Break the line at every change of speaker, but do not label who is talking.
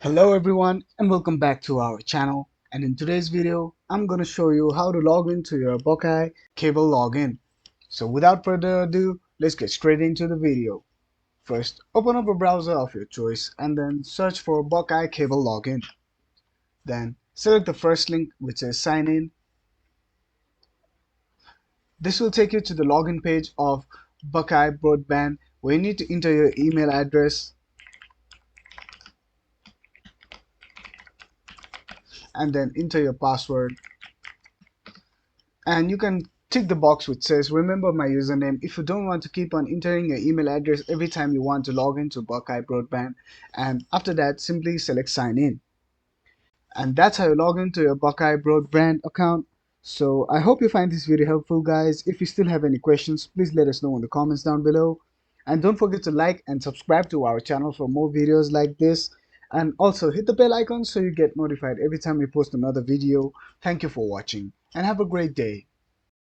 Hello everyone and welcome back to our channel, and in today's video I'm going to show you how to log into your Buckeye cable login. So without further ado, let's get straight into the video. First, open up a browser of your choice and then search for Buckeye cable login. Then select the first link which says sign in. This will take you to the login page of Buckeye Broadband where you need to enter your email address and then enter your password. And you can tick the box which says remember my username if you don't want to keep on entering your email address every time you want to log into Buckeye Broadband. And after that, simply select sign in. And that's how you log into your Buckeye Broadband account. So I hope you find this video helpful, guys. If you still have any questions, please let us know in the comments down below. And don't forget to like and subscribe to our channel for more videos like this. And also hit the bell icon so you get notified every time we post another video. Thank you for watching and have a great day.